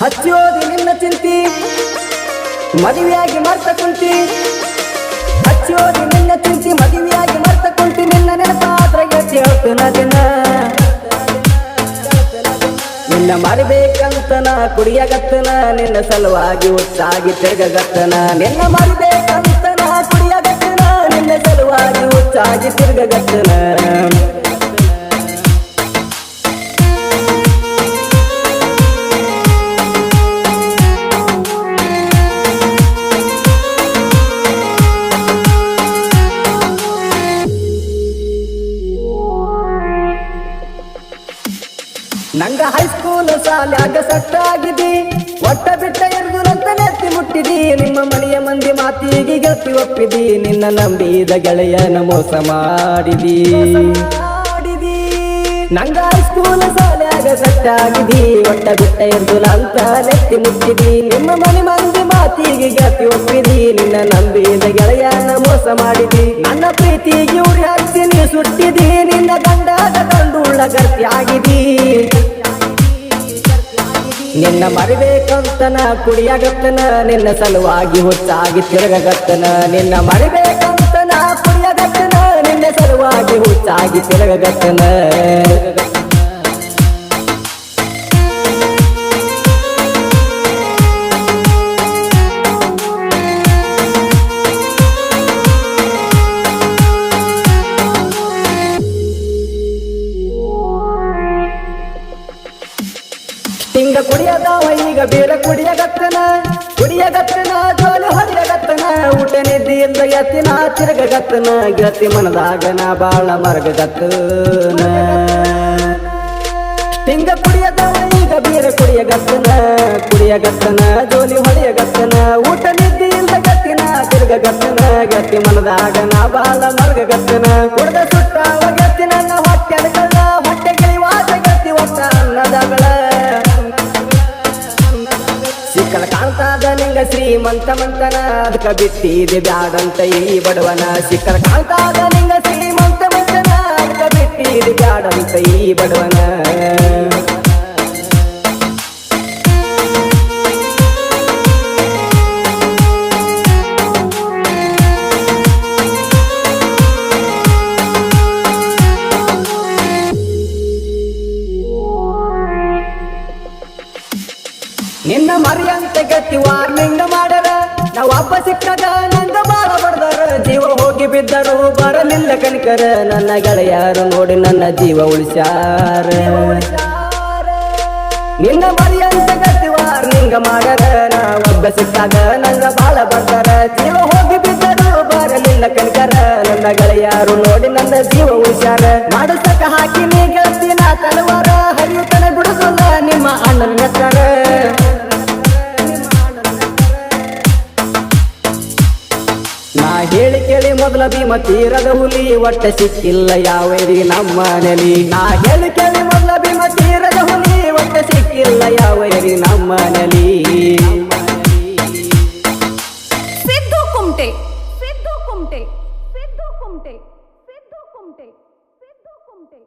ಹಚ್ಚೋದಿ ನಿನ್ನ ಚಿಂತಿ ಮದುವೆಯಾಗಿ ಮರ್ತ ಕುಂತಿ ಹಚ್ಚೋದಿ ನಿನ್ನ ಚಿಂತಿ ಮದುವೆಯಾಗಿ ಮರ್ತ ಕುಂತಿ ನಿನ್ನ ನೆನಪಾದ್ರಗೆ ಹೇಳ್ತನ ದಿನ ನಿನ್ನ ಮರಿಬೇಕಂತನ ಕುಡಿಯಗತ್ತನ ನಿನ್ನ ಸಲುವಾಗಿ ಹುಚ್ಚಾಗಿ ತಿರ್ಗಗತ್ತನ ನಿನ್ನ ಮರಿಬೇಕಂತನ ಕುಡಿಯಗತ್ತನ ನಿನ್ನ ಸಲುವಾಗಿ ಹುಚ್ಚಾಗಿ ತಿರ್ಗಗತ್ತನ ನಂಗ ಹೈಸ್ಕೂಲ್ ಶಾಲ್ಯಾಗ ಸಟ್ಟಾಗಿದಿ ಒಟ್ಟ ಬಿಟ್ಟ ಎರ್ದುರಂತ ನೆತ್ತಿ ಮುಟ್ಟಿದಿ ನಿಮ್ಮ ಮನೆಯ ಮಂದಿ ಮಾತಿಗೆ ಗೆಳತಿ ಒಪ್ಪಿದಿ ನಿನ್ನ ನಂಬಿದ ಗೆಳೆಯನ ಮೋಸ ಮಾಡಿದಿ ನಂಗ ಹೈಸ್ಕೂಲ್ ಶಾಲ್ಯಾಗ ಸಟ್ಟಾಗಿದಿ ಒಟ್ಟ ಬಿಟ್ಟ ಎರ್ದುರಂತ ನೆತ್ತಿ ಮುಟ್ಟಿದಿ ನಿಮ್ಮ ಮನೆ ಮಂದಿ ಮಾತಿಗೆ ಗೆಳತಿ ಒಪ್ಪಿದಿ ನಿನ್ನ ನಂಬಿದ ಗೆಳೆಯನ ಮೋಸ ಮಾಡಿದಿ ನನ್ನ ಪ್ರೀತಿಗೆ ಉರಿ ಹಚ್ಚಿ ನೀ ಸುಟ್ಟಿದಿ ನಿನ್ನ ಗಂಡಾಗ ಕಂಡುಳ್ಳ ಗರ್ತಿ ಆಗಿದಿ ನಿನ್ನ ಮರಿಬೇಕಂತನ ಕುಡಿಯಗತ್ತನ ನಿನ್ನ ಸಲುವಾಗಿ ಹುಚ್ಚಾಗಿ ತಿರುಗಗತ್ತನ ನಿನ್ನ ಮರಿಬೇಕಂತನ ಕುಡಿಯಗತ್ತನ ನಿನ್ನ ಸಲುವಾಗಿ ಹುಚ್ಚಾಗಿ ತಿರುಗಗತ್ತನ ಹಿಂಗ ಕುಡಿಯದವ ಈಗ ಬೇರೆ ಕುಡಿಯಗತ್ತನ ಜೋಲಿ ಹೊಡೆಯಗತ್ತನ ಊಟ ನಿದ್ದಿಯಿಂದ ಎತ್ತಿನ ತಿರುಗಗತ್ತನ ಗೆಳತಿ ಮನದಾಗನ ಬಾಳ ಮರಗಗತ್ತನ ಹಿಂಗ ಕುಡಿಯದವ ಈಗ ಬೇರೆ ಕುಡಿಯಗತ್ತನ ಜೋಲಿ ಹೊಡೆಯಗತ್ತನ ಊಟ ನಿದ್ದಿಯಿಂದ ಎತ್ತಿನ ತಿರುಗಗತ್ತನ ಗೆಳತಿ ಮನದಾಗನ ಬಾಳ ಮರಗಗತ್ತನ ಕುಡ್ದ ಸುಟ್ಟಾವ ಗೆಳತಿ ನನ್ನ ಹೊಟ್ಟೆ ಗಿಳಿವಾದ ಗೆಳತಿ ಒಟ್ಟ ಅನ್ನದಗಳ ಸಿಕ್ಕಲ ಕಾಣ್ತಾದ ನಿಂಗ ಶ್ರೀಮಂತ ಮಂತನ ಅದಕ್ಕ ಬಿಟ್ಟಿದೆ ಬ್ಯಾಡಂತ ಈ ಬಡವನ ಸಿಕ್ಕಲ ಕಾಣ್ತಾದ ನಿಂಗ ಶ್ರೀಮಂತ ಮಂತನ ಅದಕ್ಕ ಬಿಟ್ಟಿದೆ ಬ್ಯಾಡಂತ ಈ ಬಡವನ ನಿನ್ನ ಮರಿಯಂತ ಗತಿ ವಾರ್ನಿಂಗ್ ಮಾಡರ ನಾವು ಹಬ್ಬ ಸಿಕ್ಕದ ನಂದ ಬಾಳ ಬಡ್ದಾರ ಜೀವ ಹೋಗಿ ಬಿದ್ದರು ಬರಲಿಲ್ಲ ಕನಿಕರ ನನ್ನ ಗೆಳೆಯರು ನೋಡಿ ನನ್ನ ಜೀವ ಉಳಿಸ್ಯಾರ ನಿನ್ನ ಮರಿಯಂತ ಗತಿ ವಾರ್ನಿಂಗ್ ಮಾಡರ ನಾವು ಹಬ್ಬ ಸಿಕ್ಕಾಗ ನಂದ ಬಾಳ ಬಡ್ದಾರ ಜೀವ ಹೋಗಿ ಬಿದ್ದರು ಬರಲಿಲ್ಲ ಕನಿಕರ ನನ್ನ ಗೆಳೆಯರು ನೋಡಿ ನನ್ನ ಜೀವ ಉಳಿಸ್ಯಾರ ಮಾಡಸಕ ಹಾಕಿ ನೀ ಗೆಳತಿನ ತಲವಾರ ಹರಿಯುತ್ತನ ಬಿಡುದಿಲ್ಲ ನಿಮ್ಮ ಅಣ್ಣನ ಹೆಸರ ನಾ ಹೇಳಿ ಕೇಳಿ ಮೊದಲ ಭೀಮ ತೀರದ ಹುಲಿ ಒಟ್ಟ ಸಿಕ್ಕಿಲ್ಲ ಯಾವೇರಿ ನಮ್ಮ ನೆಲಿ ನಾ ಹೇಳಿ ಕೇಳಿ ಮೊದಲ ಭೀಮ ತೀರದ ಹುಲಿ ಒಟ್ಟ ಸಿಕ್ಕಿಲ್ಲ ಯಾವೇರಿ ನಮ್ಮ ನೆಲಿ ಸಿದ್ದು ಕುಮಟೆ ಸಿದ್ದು ಕುಮಟೆ ಸಿದ್ದು ಕುಮಟೆ ಸಿದ್ದು ಕುಮಟೆ ಸಿದ್ದು ಕುಮಟೆ